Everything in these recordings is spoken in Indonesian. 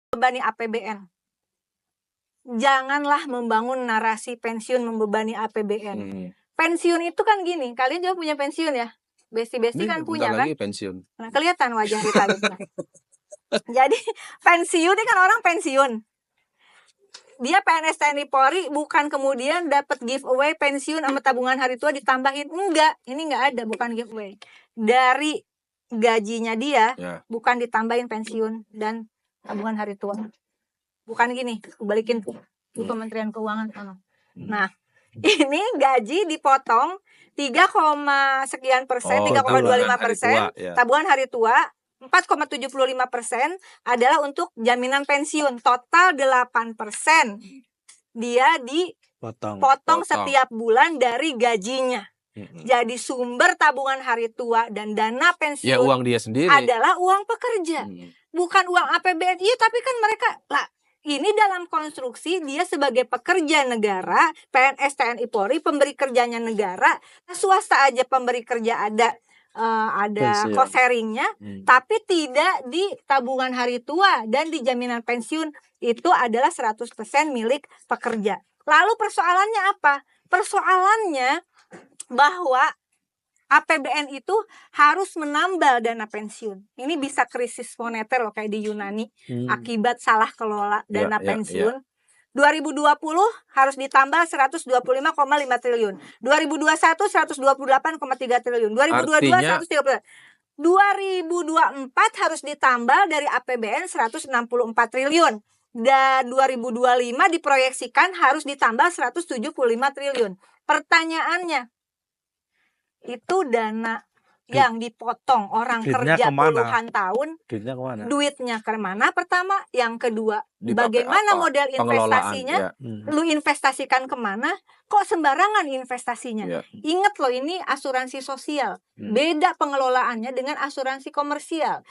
membebani APBN. Janganlah membangun narasi pensiun membebani APBN. Pensiun itu kan gini, kalian juga punya pensiun ya? Besti-besti kan punya kan? Pensiun. Nah, kelihatan wajah Rita gitu. Jadi pensiun ini kan orang pensiun. Dia PNS TNI Polri bukan kemudian dapat giveaway pensiun sama tabungan hari tua ditambahin. Enggak, ini enggak ada, bukan giveaway. Dari gajinya dia bukan ditambahin pensiun dan tabungan hari tua. Bukan gini, balikin tuh di Kementerian Keuangan. Nah, ini gaji dipotong 3,sekian%, 3,25%, tabungan hari tua 4,75% adalah untuk jaminan pensiun. Total 8% dia dipotong setiap bulan dari gajinya. Jadi sumber tabungan hari tua dan dana pensiun uang dia sendiri adalah uang pekerja, bukan uang APBN. Iya, tapi kan mereka ini dalam konstruksi dia sebagai pekerja negara, PNS TNI Polri, pemberi kerjanya negara. Swasta aja pemberi kerja ada cost sharingnya, tapi tidak di tabungan hari tua dan di jaminan pensiun itu adalah 100% milik pekerja. Lalu persoalannya apa? Persoalannya bahwa APBN itu harus menambal dana pensiun. Ini bisa krisis moneter loh kayak di Yunani akibat salah kelola dana pensiun. 2020 harus ditambal 125,5 triliun. 2021 128,3 triliun. 2022 130. 2024 harus ditambal dari APBN 164 triliun. Dan 2025 diproyeksikan harus ditambal 175 triliun. Pertanyaannya, itu dana yang dipotong orang kerja puluhan tahun, duitnya kemana? Pertama, yang kedua, bagaimana model investasinya? Lu investasikan kemana? Kok sembarangan investasinya? Ingat loh, ini asuransi sosial, beda pengelolaannya dengan asuransi komersial.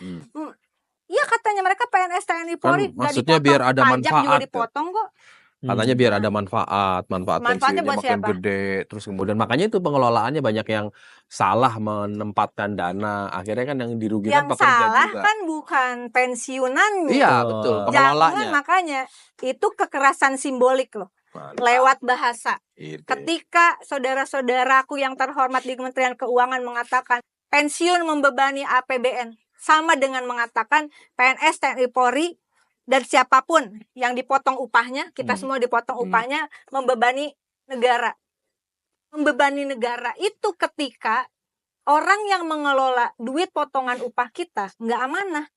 Ya katanya mereka PNS TNI Polri maksudnya biar ada manfaat, juga dipotong kok. Katanya biar ada manfaatnya pensiunnya makin gede. Terus kemudian makanya itu pengelolaannya banyak yang salah menempatkan dana. Akhirnya kan yang dirugikan yang pekerja salah juga. Kan bukan pensiunannya. Iya betul, pengelolanya. Jangan, makanya itu kekerasan simbolik loh. Lewat bahasa. Ketika saudara-saudaraku yang terhormat di Kementerian Keuangan mengatakan pensiun membebani APBN, sama dengan mengatakan PNS TNI Polri dan siapapun yang dipotong upahnya, kita semua dipotong upahnya, membebani negara. Membebani negara itu ketika orang yang mengelola duit potongan upah kita nggak amanah.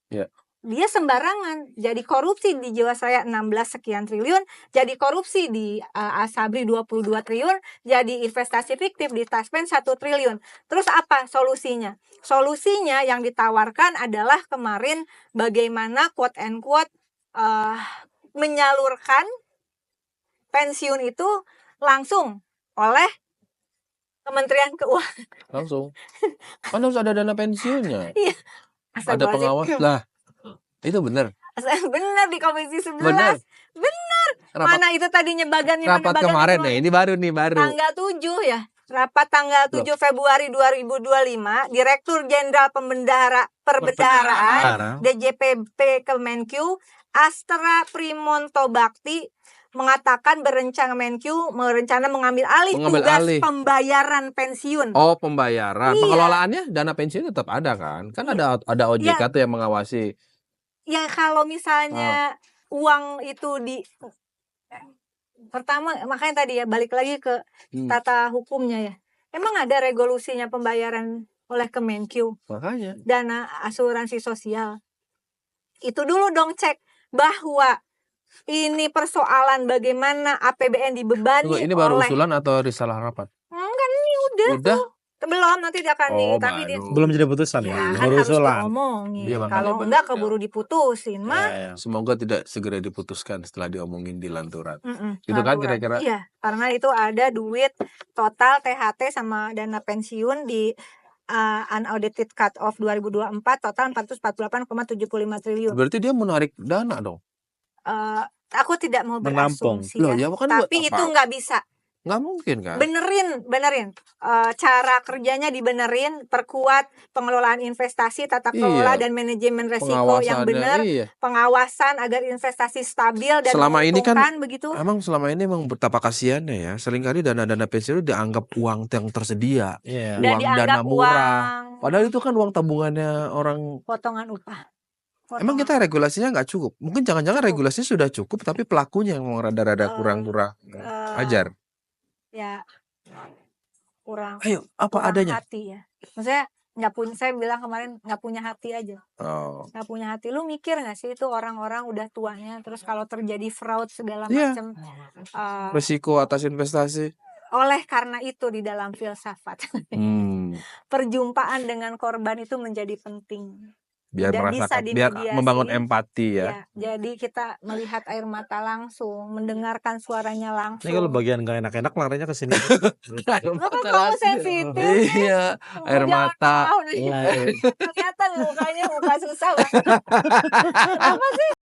Dia sembarangan. Jadi korupsi di Jiwasraya 16 sekian triliun, jadi korupsi di Asabri 22 triliun, jadi investasi fiktif di Taspen 1 triliun. Terus apa solusinya? Solusinya yang ditawarkan adalah kemarin bagaimana quote and quote menyalurkan pensiun itu langsung oleh Kementerian Keuangan. Langsung. Kan harus ada dana pensiunnya. Iya. Ada pengawas lah. Itu benar. Benar di Komisi 11. Benar. Mana itu tadinya bagannya rapat kemarin nih, ini baru. Tanggal 7 ya. Rapat tanggal 7 Februari 2025, Direktur Jenderal Perbendaharaan DJPP Kemenkyu Astra Primonto Bakti mengatakan berencana mengambil alih tugas pembayaran pensiun. Oh, pembayaran. Iya. Pengelolaannya dana pensiun tetap ada kan? Kan ada OJK tuh yang mengawasi. Ya kalau misalnya uang itu pertama, makanya tadi ya balik lagi ke tata hukumnya ya. Emang ada resolusinya pembayaran oleh Kemenkyu. Makanya. Dana asuransi sosial. Itu dulu dong cek bahwa ini persoalan bagaimana APBN dibebani ini baru usulan atau risalah rapat? Enggak, ini udah tuh. Belum, nanti dia akan tapi belum jadi putusan ya. Baru usulan. Kalau enggak keburu diputusin mah. Semoga tidak segera diputuskan setelah diomongin di lanturan. Gitu kan kira-kira? Iya, karena itu ada duit total THT sama dana pensiun di unaudited cut off 2024 total 448,75 triliun. Berarti dia menarik dana dong. Aku tidak mau berasumsi ya, tapi itu nggak bisa. Nggak mungkin kan? Benerin. Cara kerjanya dibenerin, perkuat pengelolaan investasi, tata kelola Iya, dan manajemen resiko yang pengawasannya, benar, iya. pengawasan agar investasi stabil dan Selama ini kan, menguntungkan begitu. selama ini emang betapa kasihannya ya, seringkali dana-dana pensiun itu dianggap uang yang tersedia, Dan uang dana dianggap murah. uang Padahal itu kan uang tabungannya orang. potongan upah. Emang kita regulasinya nggak cukup? Mungkin jangan-jangan Cukup. regulasinya sudah cukup, tapi pelakunya yang rada-rada kurang ajar. Ya, kurang Ayo, apa kurang adanya. hati ya. Maksudnya nggak punya, saya bilang kemarin nggak punya hati aja. Oh. Nggak punya hati. Lu mikir nggak sih itu orang-orang udah tuanya, terus kalau terjadi fraud segala Iya. macam, Resiko atas investasi. oleh karena itu di dalam filsafat perjumpaan dengan korban itu menjadi penting. Biar Dan merasakan, bisa biar dimediasi. membangun empati ya. Ya, jadi kita melihat air mata langsung, mendengarkan suaranya langsung. Ini kalau bagian gak enak-enak larinya ke sini. Air mata Kamu langsung. sensitif. Iya, air mata. Kelihatan mukanya muka susah banget. Apa sih?